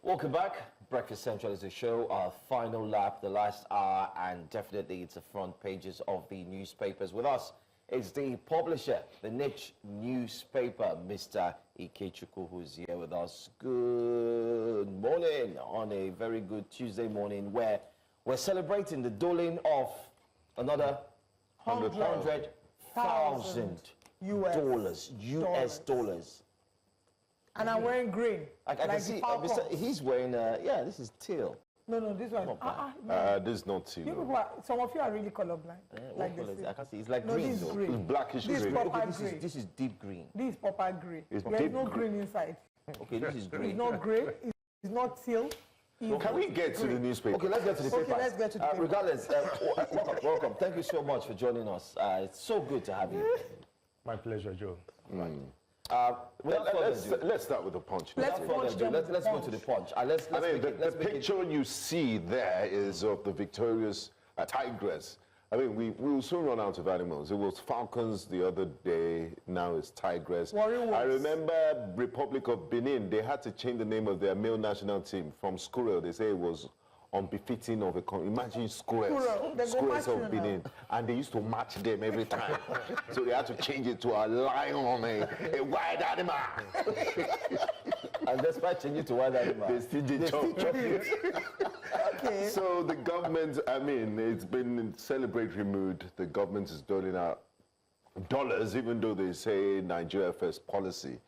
Welcome back. Breakfast Central is a show, our final lap, the last hour, and definitely it's the front pages of the newspapers. With us is the publisher, the niche newspaper, Mr. Ikechukwu, who's here with us. Good morning on a very good Tuesday morning where we're celebrating the doling of another $100,000 US dollars. And I'm wearing green. I can see, he's wearing, yeah, this is teal. No, this one. This is not teal. Some of you are really colorblind. Like this. I can see, it's like green. This is green. It's blackish this green. Okay, this is deep green. This is proper green. There is no green inside. Okay, this is green. It's not grey. It's not teal. Can we get to the newspaper? Okay, let's get to the paper. Let's get to the paper. Regardless, welcome. Thank you so much for joining us. It's so good to have you. My pleasure, Joe. Let's start with the punch. Let's go to the punch. The picture you see there is of the victorious tigress. I mean, we will soon run out of animals. It was falcons the other day. Now it's tigress. I remember Republic of Benin. They had to change the name of their male national team from squirrel. They say it was unbefitting of a imagine squirrels of Benin, and they used to match them every time. So they had to change it to a lion, a wild animal. And despite changing to wild animal, they still did Okay. So the government, I mean, it's been in celebratory mood. The government is doling out dollars, even though they say Nigeria first policy,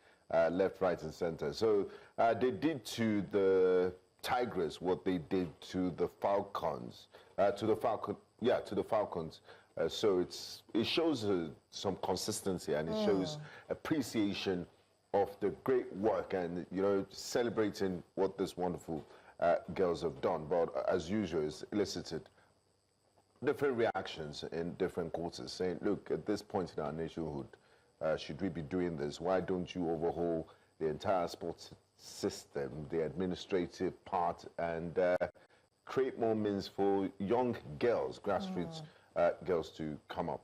left, right, and center. So they did to the tigress what they did to the falcons, to the falcons. So it shows some consistency, and it shows appreciation of the great work, and celebrating what this wonderful girls have done. But as usual, it's elicited different reactions in different quarters, saying, look, at this point in our nationhood, should we be doing this? Why don't you overhaul the entire sports system, the administrative part, and create more means for young girls, grassroots girls, to come up?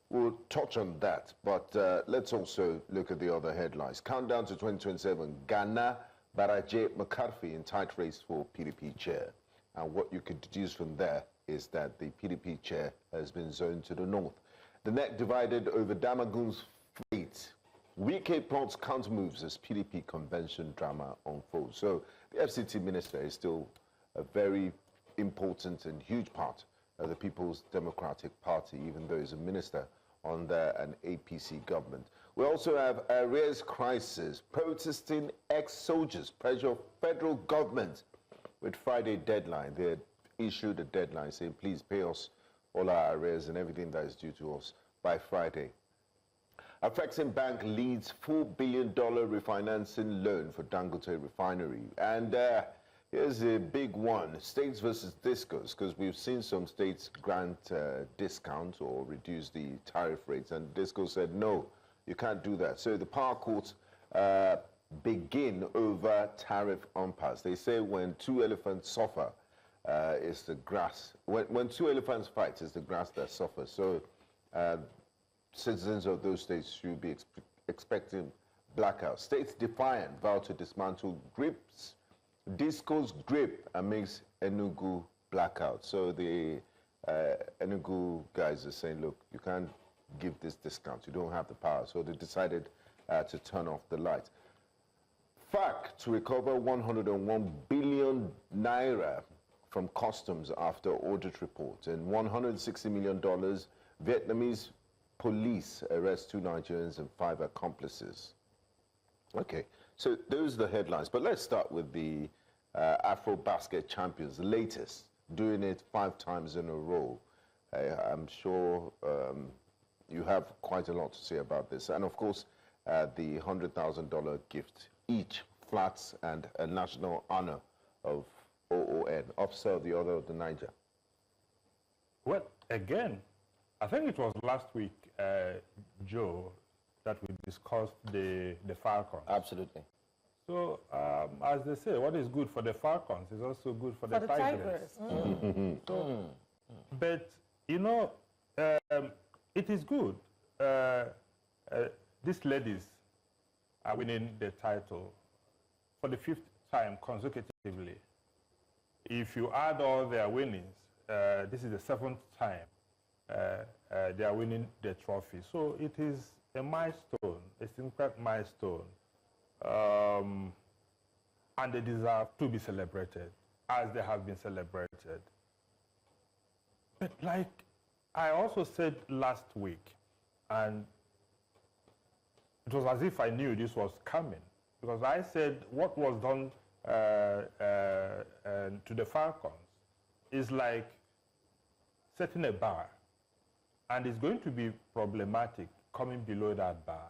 We'll touch on that, but let's also look at the other headlines. Countdown to 2027, Ghana, Baraje McCarthy in tight race for PDP chair. And what you could deduce from there is that the PDP chair has been zoned to the north. The neck divided over Damagun's fate. Wike plots counter moves as PDP convention drama unfolds. So the FCT minister is still a very important and huge part of the People's Democratic Party, even though he's a minister under an APC government. We also have arrears crisis, protesting ex-soldiers pressure federal government with Friday deadline. They had issued a deadline saying, please pay us all our arrears and everything that is due to us by Friday. Afrexim Bank leads $4 billion refinancing loan for Dangote refinery. And here's a big one, states versus discos, because we've seen some states grant discounts or reduce the tariff rates, and disco said, no, you can't do that. So the power courts begin over tariff impasse. They say when two elephants suffer, it's the grass. When two elephants fight, it's the grass that suffers. So citizens of those states should be expecting blackouts. States defiant vow to dismantle grips. Disco's grip amidst Enugu blackout. So the Enugu guys are saying, look, you can't give this discount. You don't have the power. So they decided to turn off the lights. FAC to recover 101 billion naira from customs after audit report. And $160 million, Vietnamese police arrest 2 Nigerians and 5 accomplices. Okay, so those are the headlines. But let's start with the Afro Basket champions, the latest, doing it 5 times in a row. I'm sure you have quite a lot to say about this. And of course, the $100,000 gift each, flats and a national honor of OON, Officer of the Order of the Niger. Well, again, I think it was last week, Joe, that we discussed the Falcons. Absolutely. So, as they say, what is good for the Falcons is also good for the Tigers. But, it is good. These ladies are winning the title for the 5th time consecutive. consecutively. If you add all their winnings, this is the 7th time they are winning the trophy. So it is a milestone, a significant milestone. And they deserve to be celebrated as they have been celebrated. But like I also said last week, and it was as if I knew this was coming, because I said what was done to the Falcons is like setting a bar, and it's going to be problematic coming below that bar.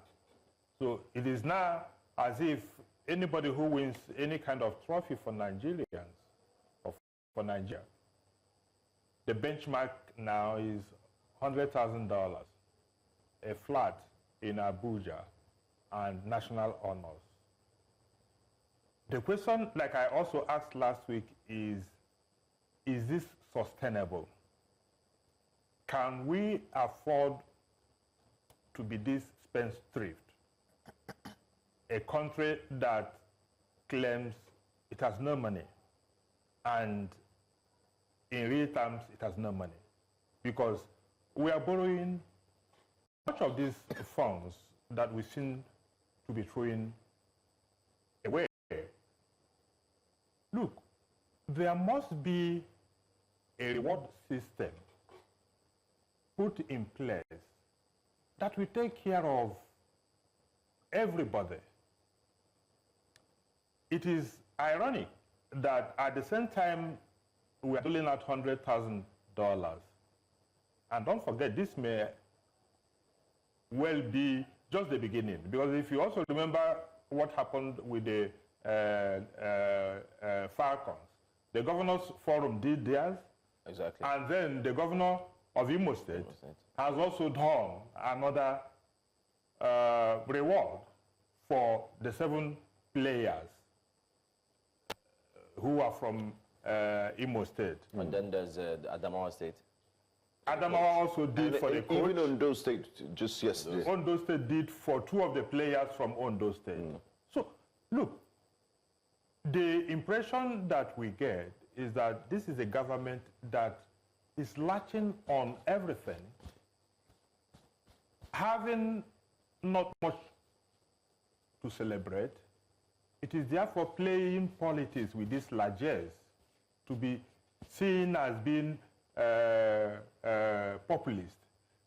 So it is now as if anybody who wins any kind of trophy for Nigerians, or for Nigeria, the benchmark now is $100,000, a flat in Abuja, and national honors. The question, like I also asked last week, is this sustainable? Can we afford to be this spendthrift? A country that claims it has no money, and in real terms, it has no money, because we are borrowing much of these funds that we seem to be throwing away. Look, there must be a reward system put in place that will take care of everybody. It is ironic that at the same time we are doling out $100,000. And don't forget, this may well be just the beginning, because if you also remember what happened with the Falcons, the Governors Forum did theirs, exactly, and then the Governor of Imo State has also done another reward for the 7 players who are from Imo State. And then there's Adamawa State. Adamawa also did for the coach. Even Ondo State, just yesterday. Ondo State did for 2 of the players from Ondo State. So, look, the impression that we get is that this is a government that is latching on everything, having not much to celebrate. It is therefore playing politics with these largesse to be seen as being populist.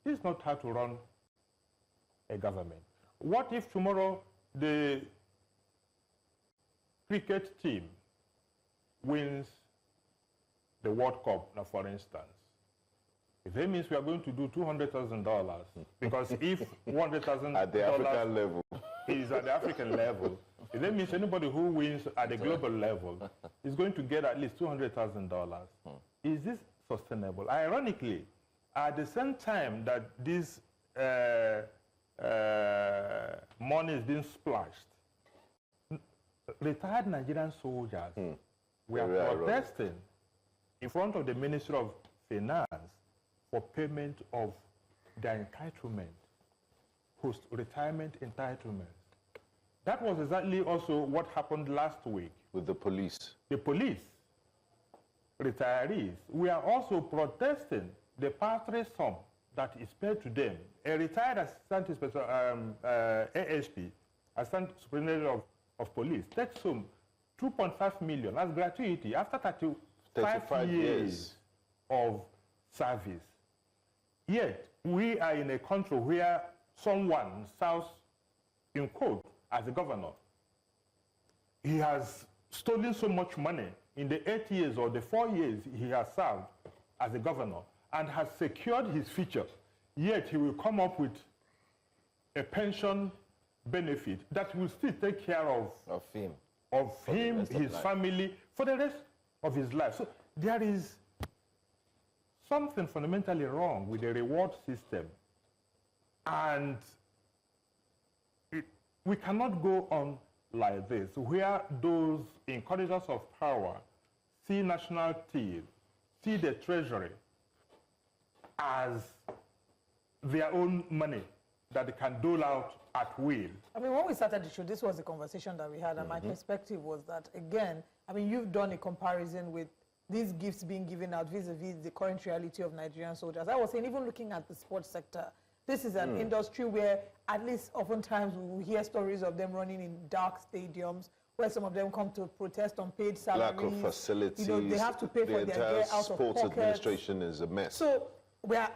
This is not how to run a government. What if tomorrow the cricket team wins the World Cup, now, for instance? If that means we are going to do $200,000, because if $100,000 at the African level is at the African level, if that means anybody who wins at the global level is going to get at least $200,000. Is this sustainable? Ironically, at the same time that this money is being splashed, retired Nigerian soldiers were protesting in front of the Ministry of Finance for payment of their entitlement, post-retirement entitlements. That was exactly also what happened last week. with the police. The police, retirees, we are also protesting the paltry sum that is paid to them. A retired assistant inspector, ASP, Assistant Superintendent of Police, takes home 2.5 million as gratuity after 35 years of service. Yet, we are in a country where someone serves, in quote, as a governor. He has stolen so much money in the 8 years or the 4 years he has served as a governor and has secured his future. Yet, he will come up with a pension benefit that will still take care of him, his family, for the rest of his life. So there is something fundamentally wrong with the reward system. And we cannot go on like this, where those encouragers of power see national team, see the treasury as their own money that they can dole out at will. I mean, when we started the show, this was the conversation that we had, and my perspective was that, again, I mean, you've done a comparison with these gifts being given out vis-a-vis the current reality of Nigerian soldiers. I was saying, even looking at the sports sector, this is an industry where at least oftentimes we hear stories of them running in dark stadiums, where some of them come to protest on paid salaries. Lack of facilities. You know, they have to pay for their gear out of sports pocket. administration is a mess. So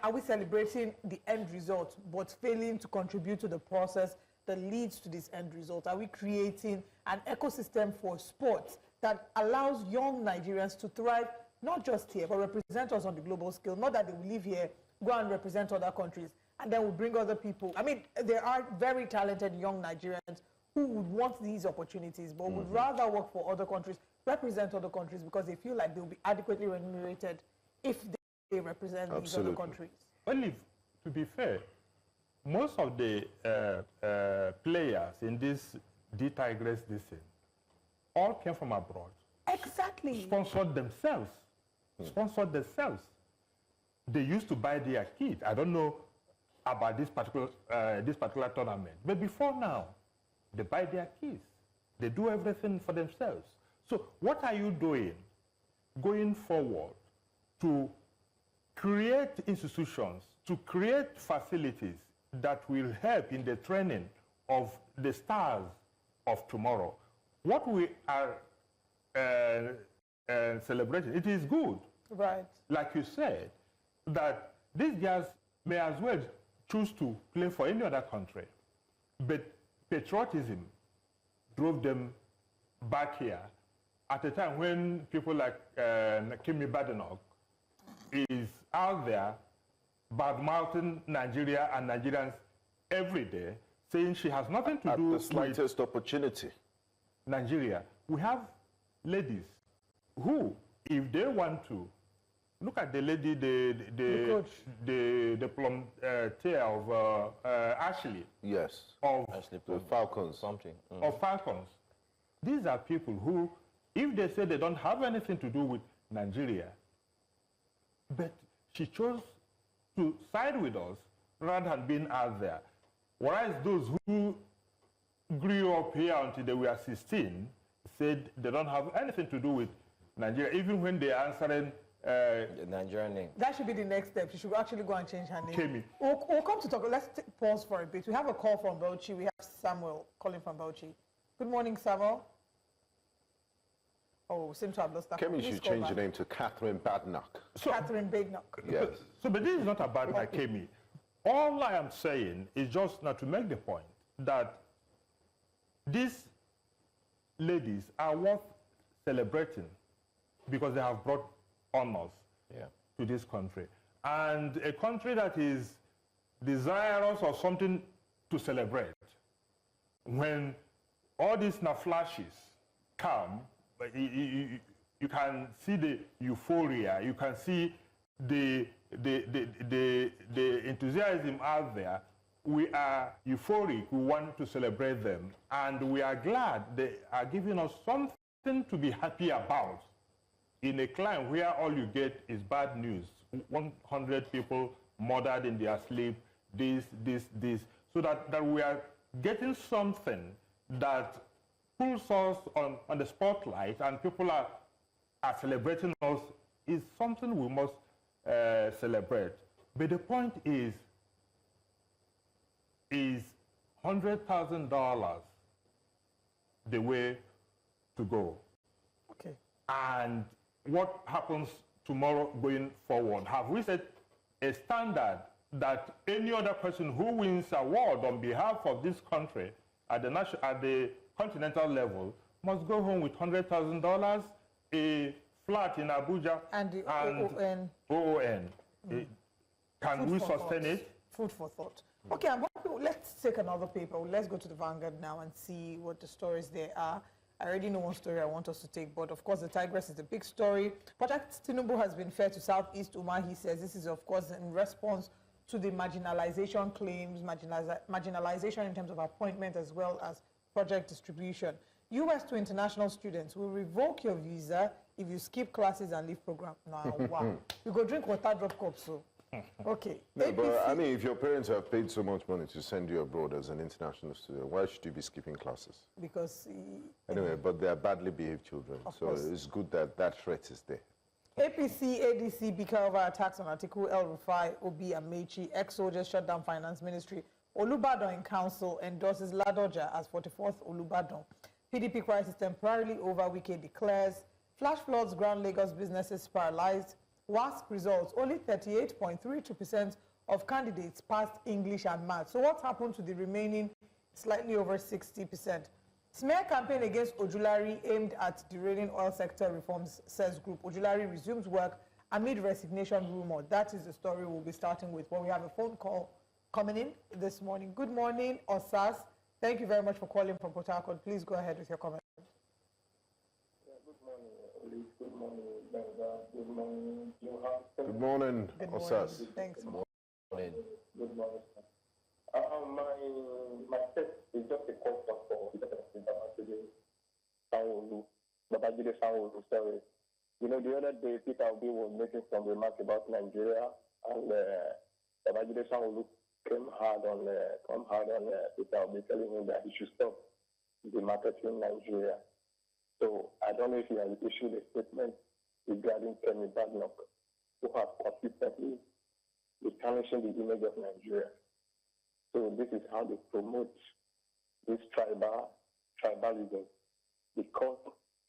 are we celebrating the end result, but failing to contribute to the process that leads to this end result? Are we creating an ecosystem for sports that allows young Nigerians to thrive, not just here, but represent us on the global scale? Not that they will live here, go and represent other countries, and then we'll bring other people. I mean, there are very talented young Nigerians who would want these opportunities, but would rather work for other countries, represent other countries, because they feel like they'll be adequately remunerated if they represent these other countries. Well, to be fair, most of the players in this D-Tigress thing all came from abroad. Exactly. Sponsored themselves. Sponsored themselves. They used to buy their kit. I don't know about this particular tournament, but before now, they buy their kits. They do everything for themselves. So what are you doing going forward to create institutions, to create facilities that will help in the training of the stars of tomorrow? What we are celebrating, it is good. Right. Like you said, that these guys may as well choose to play for any other country. But patriotism drove them back here at a time when people like Kemi Badenoch is out there bad-mouthing Nigeria and Nigerians every day, saying she has nothing to do with the slightest opportunity. Nigeria. We have ladies who, if they want to, look at the lady, the plum tail of Ashley. Yes. Of Actually, The Falcons. something. of Falcons. These are people who, if they say they don't have anything to do with Nigeria, but she chose to side with us rather than being out there. Whereas those who grew up here until they were 16 said they don't have anything to do with Nigeria, even when they are answering The Nigerian name. That should be the next step. She should actually go and change her name. Kemi. We'll come to talk. Let's pause for a bit. We have a call from Bauchi. We have Samuel calling from Bauchi. Good morning, Samuel. Oh, we seem to have lost that. Kemi Please should call change back. the name to Catherine Badnoch. Catherine Badenoch. Yes. So, but this is not about Kemi. All I am saying is just not to make the point that these ladies are worth celebrating because they have brought honors to this country. And a country that is desirous of something to celebrate, when all these flashes come, you can see the euphoria, you can see the enthusiasm out there. We are euphoric, we want to celebrate them, and we are glad they are giving us something to be happy about. In a climate where all you get is bad news, 100 people murdered in their sleep, this, so that we are getting something that pulls us on the spotlight and people are celebrating us is something we must celebrate. But the point is $100,000 the way to go? Okay. And what happens tomorrow going forward? Have we set a standard that any other person who wins award on behalf of this country at the continental level must go home with $100,000, a flat in Abuja, And the OON? Can Food we for sustain thought. it? Food for thought. Okay, let's take another paper. Let's go to the Vanguard now and see what the stories there are. I already know one story I want us to take, but of course the Tigress is the big story. Project Tinubu has been fair to Southeast Umar. He says this is of course in response to the marginalization claims, marginalization in terms of appointment as well as project distribution. US to international students will revoke your visa if you skip classes and leave program. Now, wow. You go drink water, drop cup, so. Okay. No, but I mean, if your parents have paid so much money to send you abroad as an international student, why should you be skipping classes? Because Anyway, but they are badly behaved children, so course. it's good that that threat is there. APC, ADC bicker over attacks on Atiku, El Rufai, Obi, Amaechi, ex-soldiers shut down finance ministry. Olubadan in council endorses Ladoja as 44th Olubadan. PDP crisis temporarily over, Wike declares. Flash floods ground Lagos businesses paralyzed. WASC results, only 38.32% of candidates passed English and maths. So what happened to the remaining slightly over 60%? Smear campaign against Ojulari aimed at derailing oil sector reforms, says group. Ojulari resumes work amid resignation rumor. That is the story we'll be starting with. But we have a phone call coming in this morning. Good morning, Osas. Thank you very much for calling from Port Harcourt. Please go ahead with your comment. Good morning, Oli. Good morning, Vanguard. Good morning, Johan. Good morning, Good Osas. morning. Thanks. Morning. Good morning, sir. My test is just a question for Babajide Sanwo-Olu, sorry. You know, the other day, Peter Obi was making some remarks about Nigeria, and Babajide Sanwo-Olu came hard on Peter Obi, telling him that he should stop the marketing Nigeria. So I don't know if he has issued a statement regarding Kemi Badnoch, who has consistently been tarnishing the image of Nigeria. So this is how they promote this tribalism. Because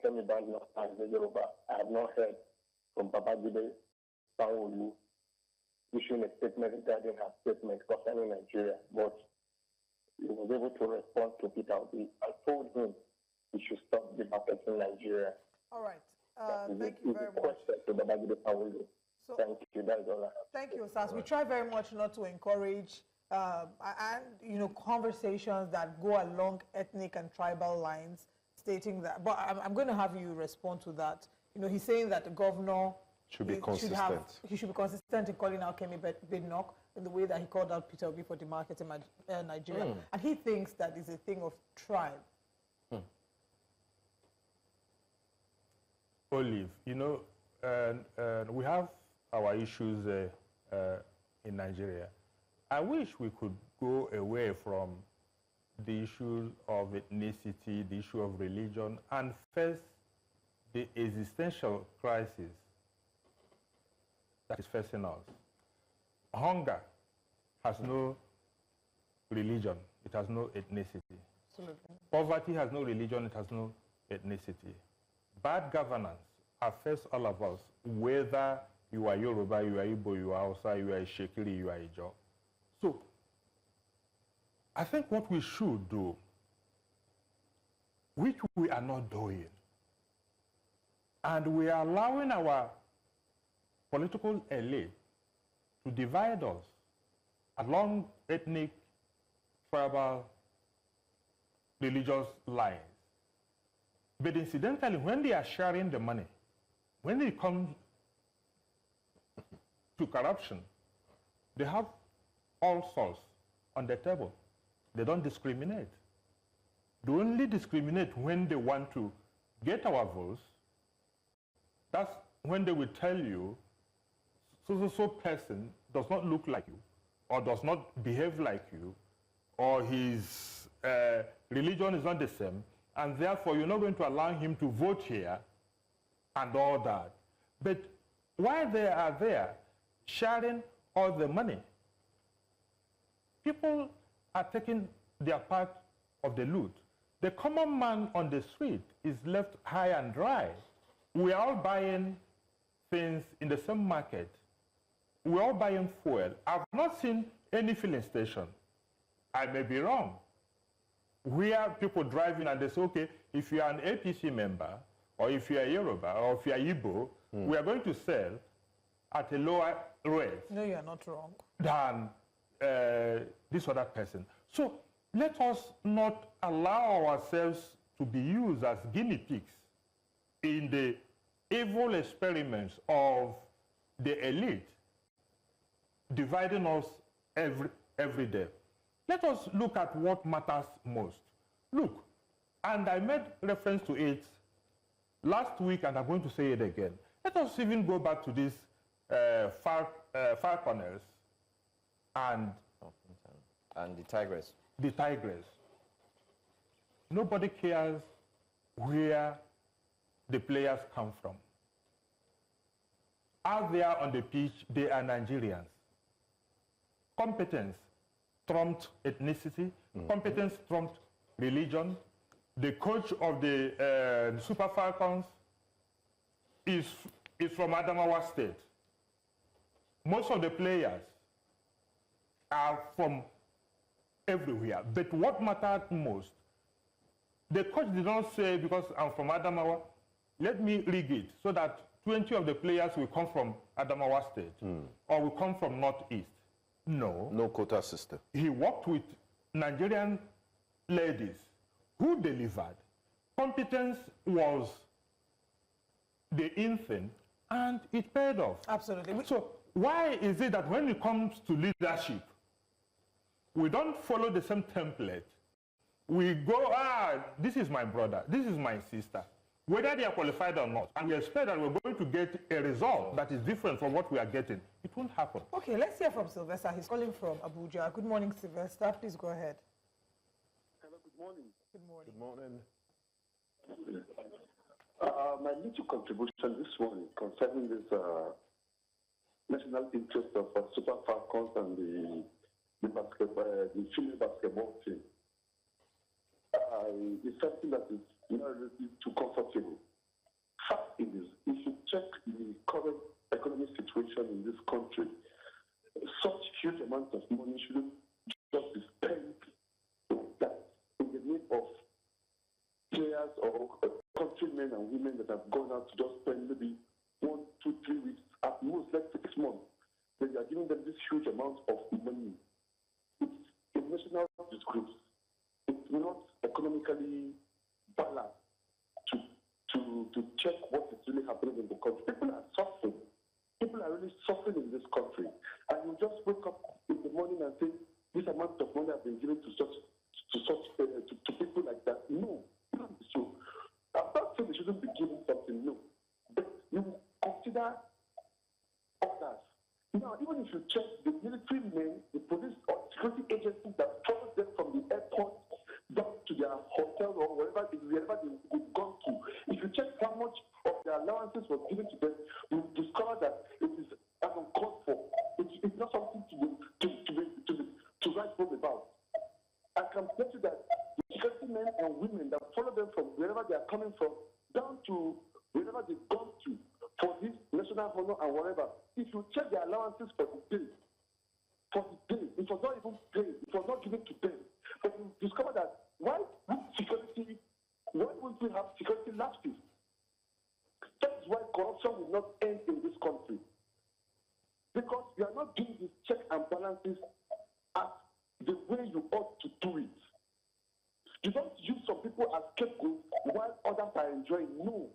Kemi Badnoch and the Yoruba, I have not heard from Babajide Sanwo-Olu issuing a statement regarding her statement concerning Nigeria, but he was able to respond to Peter Obi and told him he should stop the market in Nigeria. All right. Thank you very much. So, thank you. That's all I have. Thank you, Osas. We try very much not to encourage conversations that go along ethnic and tribal lines, stating that. But I'm going to have you respond to that. You know, he's saying that the governor Should be consistent. He should be consistent in calling out Kemi Badnoch in the way that he called out Peter Obi for demarketing Nigeria. And he thinks that is a thing of tribe. Olive, you know, we have our issues in Nigeria. I wish we could go away from the issue of ethnicity, the issue of religion, and face the existential crisis that is facing us. Hunger has no religion, it has no ethnicity. Absolutely. Poverty has no religion, it has no ethnicity. Bad governance affects all of us, whether you are Yoruba, you are Igbo, you are Hausa, you are a Shekiri, you are a Ijaw. So, I think what we should do, which we are not doing, and we are allowing our political elite to divide us along ethnic, tribal, religious lines. But incidentally, when they are sharing the money, when it comes to corruption, they have all sorts on the table. They don't discriminate. They only discriminate when they want to get our votes. That's when they will tell you, so person does not look like you, or does not behave like you, or his religion is not the same, and therefore you're not going to allow him to vote here, and all that. But while they are there, sharing all the money, people are taking their part of the loot. The common man on the street is left high and dry. We are all buying things in the same market. We're all buying fuel. I've not seen any filling station. I may be wrong. We have people driving and they say, okay, if you are an APC member, or if you are Yoruba, or if you are Igbo, we are going to sell at a lower rate. No, you are not wrong. Than this other person. So let us not allow ourselves to be used as guinea pigs in the evil experiments of the elite, dividing us every day. Let us look at what matters most. Look, and I made reference to it last week, and I'm going to say it again. Let us even go back to this Falconers and the Tigers. the Tigers. Nobody cares where the players come from. Out there on the pitch, they are Nigerians. Competence trumped ethnicity, competence trumped religion. The coach of the Super Falcons is from Adamawa State. Most of the players are from everywhere. But what mattered most, the coach did not say, because I'm from Adamawa, let me rig it so that 20 of the players will come from Adamawa State or will come from Northeast. No. No quota system. He worked with Nigerian ladies who delivered. Competence was the in thing, and it paid off. Absolutely. So why is it that when it comes to leadership, we don't follow the same template? We go, this is my brother, this is my sister, whether they are qualified or not, and we expect that we're going to get a result that is different from what we are getting. It won't happen. Okay, let's hear from Sylvester. He's calling from Abuja. Good morning, Sylvester. Please go ahead. Hello, good morning. Good morning. Good morning. My little contribution this morning concerning this national interest of Super Falcons and the female basketball team. It's something that is not really too comfortable. Fact is, if you check the current economic situation in this country, such huge amounts of money shouldn't just be spent that in the name of players or countrymen and women that have gone out to just spend maybe 1, 2, 3 weeks, at most, let's say 6 months. Then you are giving them this huge amount of money. It's a national disgrace. It's not economically balanced to check what is really happening in the country. People are suffering. People are really suffering in this country. And you just wake up in the morning and say, this amount of money has been given to people like that. No, it can't be so. I'm not saying they shouldn't be given something, no. But you consider others. Now, even if you check the military men, the police or security agencies that follow them from the airport down to their hotel or wherever they've gone to, if you check how much of their allowances was given to them, you will discover that it is uncalled for. It's not something to write home about. I can bet you that the security men and women that follow them from wherever they are coming from down to wherever they've gone to for this national honor and whatever, if you check their allowances for the day, it was not even paid, it was not given to them. But you discover that why would we have security lapses? That is why corruption will not end in this country. Because we are not doing these check and balances as the way you ought to do it. You don't use some people as scapegoats while others are enjoying. No.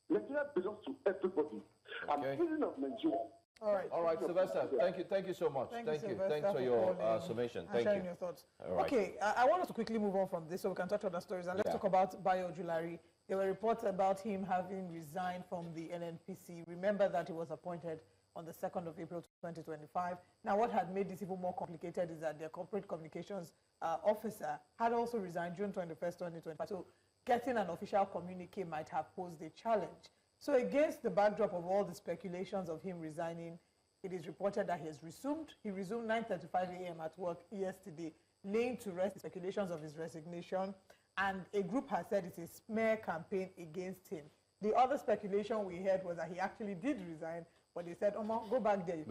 Nigeria belongs to everybody. Okay. I'm speaking of Nigeria. All right, Sylvester. Thank you so much. Thank you. Sylvester, Thanks for your summation. and Thank sharing you. your thoughts. All right. Okay, I want us to quickly move on from this so we can touch on other stories. And let's talk about Bayo Julari. There were reports about him having resigned from the NNPC. Remember that he was appointed on the 2nd of April 2025. Now, what had made this even more complicated is that their corporate communications officer had also resigned June 21st, 2025. So getting an official communique might have posed a challenge. So against the backdrop of all the speculations of him resigning, it is reported that he has resumed. He resumed 9:35 a.m. at work yesterday, laying to rest the speculations of his resignation. And a group has said it's a smear campaign against him. The other speculation we heard was that he actually did resign, but they said, Omo, go back there. You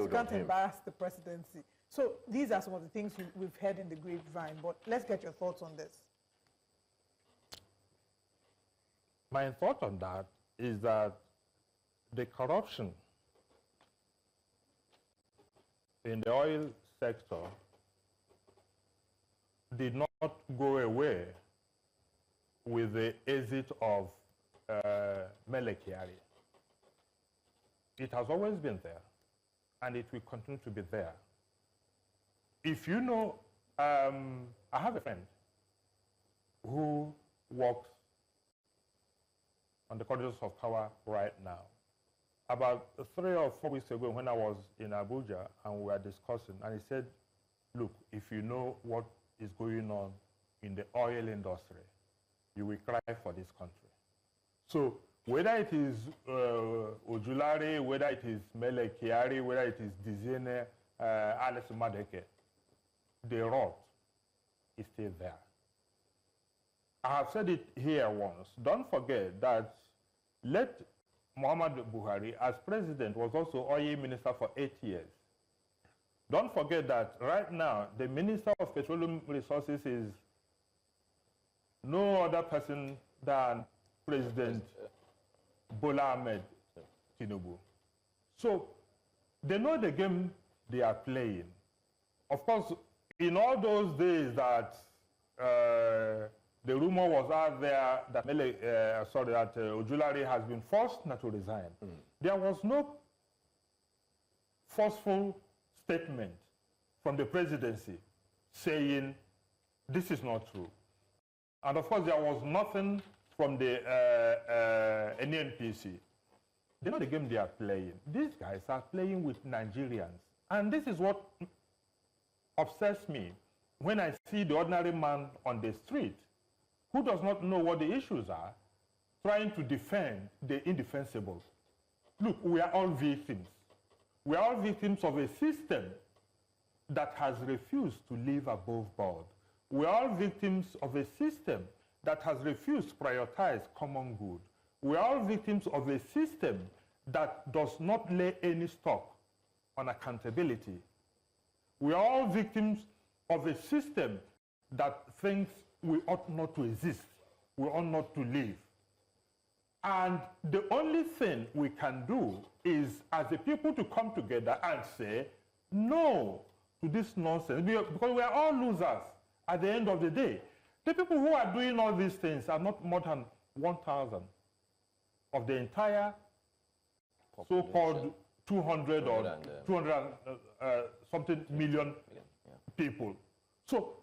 can't embarrass the presidency. So these are some of the things we've heard in the grapevine, but let's get your thoughts on this. My thought on that is that the corruption in the oil sector did not go away with the exit of Mele Kyari. It has always been there, and it will continue to be there. If you know, I have a friend who works on the corridors of power right now, about 3 or 4 weeks ago when I was in Abuja and we were discussing, and he said, look, if you know what is going on in the oil industry, you will cry for this country. So whether it is Ojulari, whether it is Mele Kiari, whether it is Dizene, Alice Madeke, the rot is still there. I have said it here once. Don't forget that late Muhammad Buhari, as president, was also oil minister for 8 years. Don't forget that right now, the Minister of Petroleum Resources is no other person than President Bola Ahmed Tinubu. So they know the game they are playing. Of course, in all those days that the rumor was out there that Ojulari has been forced not to resign, there was no forceful statement from the presidency saying this is not true. And of course, there was nothing from the NNPC. They know the game they are playing. These guys are playing with Nigerians. And this is what upsets me when I see the ordinary man on the street who does not know what the issues are, trying to defend the indefensible. Look, we are all victims. We are all victims of a system that has refused to live above board. We are all victims of a system that has refused to prioritize common good. We are all victims of a system that does not lay any stock on accountability. We are all victims of a system that thinks we ought not to exist, we ought not to live. And the only thing we can do is, as a people, to come together and say no to this nonsense, because we are all losers at the end of the day. The people who are doing all these things are not more than 1,000 of the entire so-called 200 or 200 something million people. So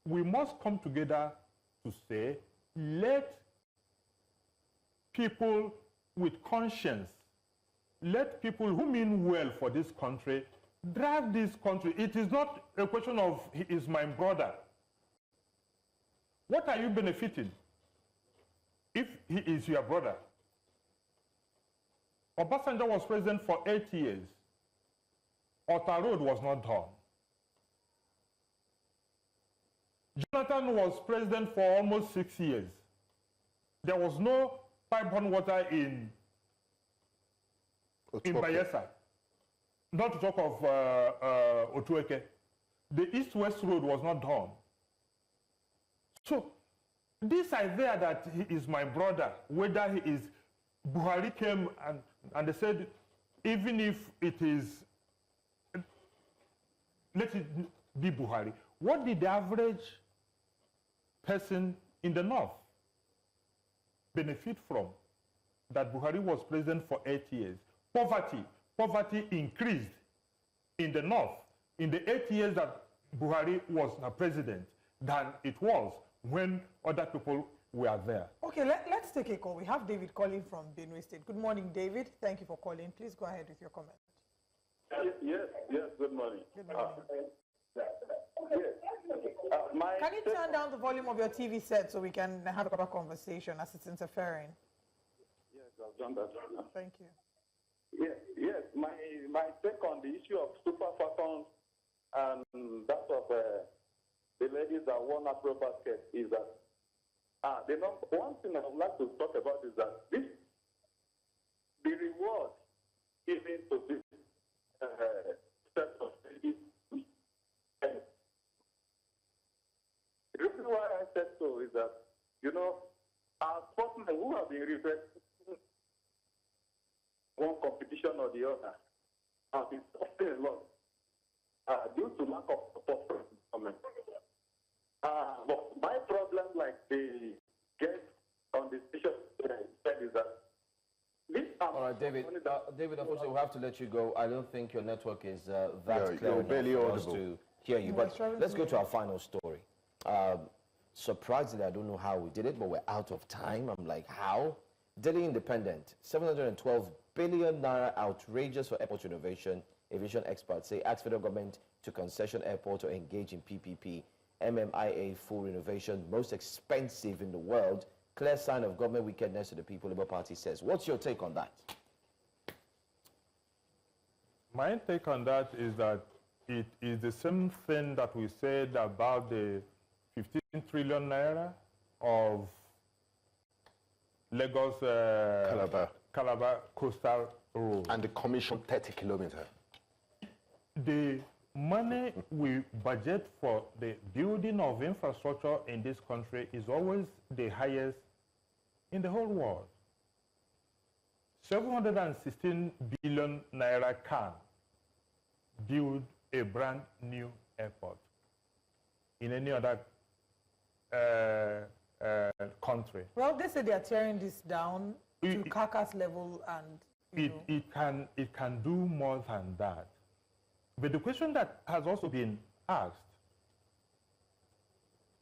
we must come together to say, let people with conscience, let people who mean well for this country drive this country. It is not a question of he is my brother. What are you benefiting if he is your brother? Obasanjo was president for 8 years. Ota Road was not done. Jonathan was president for almost 6 years. There was no pipe-borne water in Bayelsa. Not to talk of Otueke. The East-West Road was not done. So this idea that he is my brother, whether he is, Buhari came and they said, even if it is, let it be Buhari. What did the average person in the North benefit from that Buhari was president for 8 years? Poverty increased in the North in the 8 years that Buhari was president than it was when other people were there. Okay, let's take a call. We have David calling from Benue State. Good morning, David. Thank you for calling. Please go ahead with your comment. Yes, good morning. Good morning. Can you turn down the volume of your TV set so we can have a proper conversation as it's interfering? Yes, I've done that. Thank you. Yes. My take on the issue of super falcons and that of the ladies that won Afro basket is that one thing I would like to talk about is that the reward given to this set of ladies. The reason why I said so is that, our sportsmen who have been representing one competition or the other have been suffering a lot due to lack of support from the government. But my problem, like the guest on the station said, is that this. All right, David. David, unfortunately, we'll have to let you go. I don't think your network is that clear you're barely enough for us audible to hear you. But let's go to our final story. Surprisingly, I don't know how we did it, but we're out of time. I'm like, how? Daily Independent, 712 billion naira outrageous for airport renovation. Aviation experts say ask federal government to concession airport to engage in PPP. MMIA full renovation, most expensive in the world. Clear sign of government wickedness to the people, Labour Party says. What's your take on that? My take on that is that it is the same thing that we said about the 15 trillion naira of Lagos Calabar coastal road. And the commission 30 kilometers. The money we budget for the building of infrastructure in this country is always the highest in the whole world. 716 billion naira can build a brand new airport in any other country. Well, they say they are tearing this down to carcass level, and it can do more than that. But the question that has also been asked,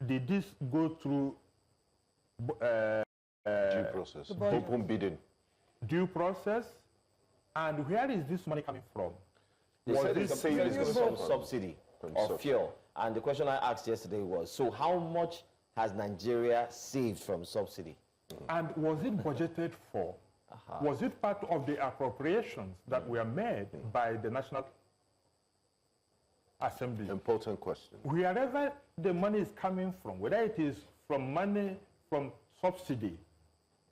did this go through Due process. Open bidding. Due process? And where is this money coming from? They said it's from subsidy of fuel. And the question I asked yesterday was, so how much has Nigeria saved from subsidy? And was it budgeted for? Was it part of the appropriations that were made by the National Assembly? Important question. Wherever the money is coming from, whether it is from money from subsidy,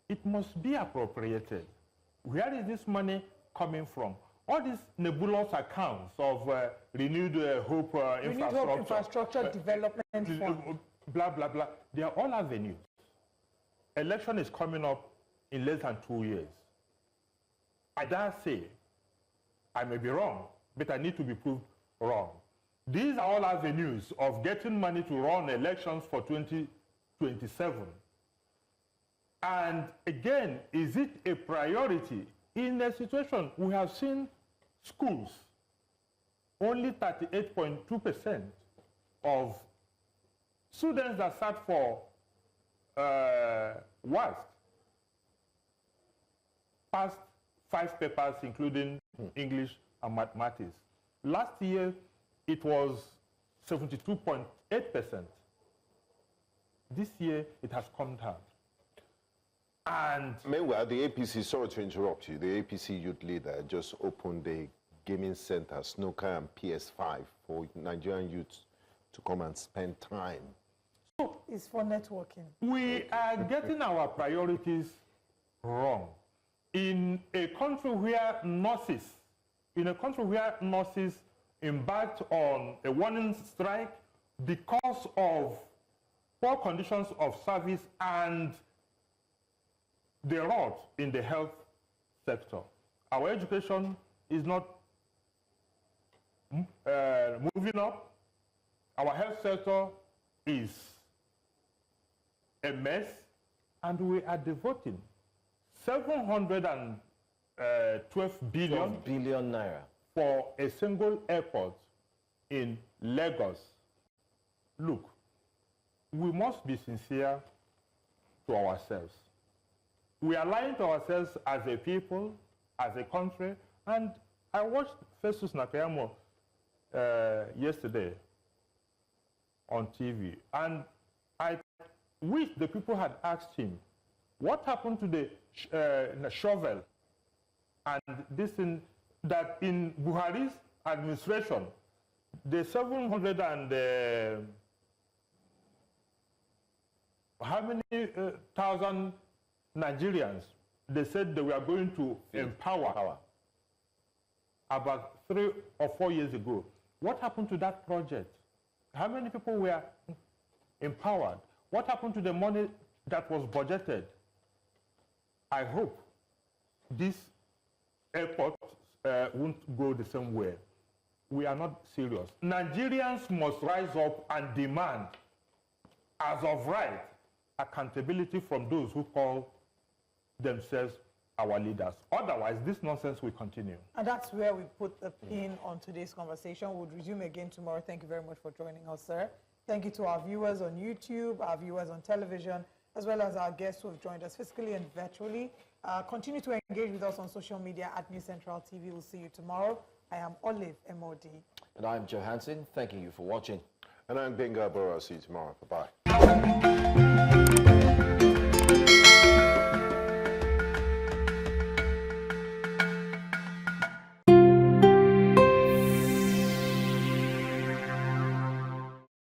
it must be appropriated. Where is this money coming from? All these nebulous accounts of renewed hope infrastructure development fund, blah, blah, blah, they are all avenues. Election is coming up in less than 2 years. I dare say, I may be wrong, but I need to be proved wrong. These are all avenues of getting money to run elections for 2027. And again, is it a priority? In a situation, we have seen schools, only 38.2% of students that sat for WASC passed 5 papers, including English and mathematics. Last year, it was 72.8%. This year, it has come down. And meanwhile, the APC, sorry to interrupt you, the APC youth leader just opened a gaming center, snooker and PS5 for Nigerian youths to come and spend time. is for networking. We are getting our priorities wrong. In a country where nurses embarked on a warning strike because of poor conditions of service and the rot in the health sector. Our education is not moving up. Our health sector is a mess, and we are devoting 712 billion naira for a single airport in Lagos. Look, we must be sincere to ourselves. We are lying to ourselves as a people, as a country, and I watched Festus Nakayamo yesterday on TV, and I wish the people had asked him, what happened to the shovel and this thing that in Buhari's administration, the 700 and how many thousand Nigerians they said they were going to empower about 3 or 4 years ago. What happened to that project? How many people were empowered? What happened to the money that was budgeted? I hope this airport won't go the same way. We are not serious. Nigerians must rise up and demand, as of right, accountability from those who call themselves our leaders. Otherwise, this nonsense will continue. And that's where we put the pin on today's conversation. We'll resume again tomorrow. Thank you very much for joining us, sir. Thank you to our viewers on YouTube, our viewers on television, as well as our guests who have joined us physically and virtually. Continue to engage with us on social media at News Central TV. We'll see you tomorrow. I am Olive MOD. And I'm Joe Hansen. Thanking you for watching. And I'm Benga Bora. I'll see you tomorrow. Bye-bye.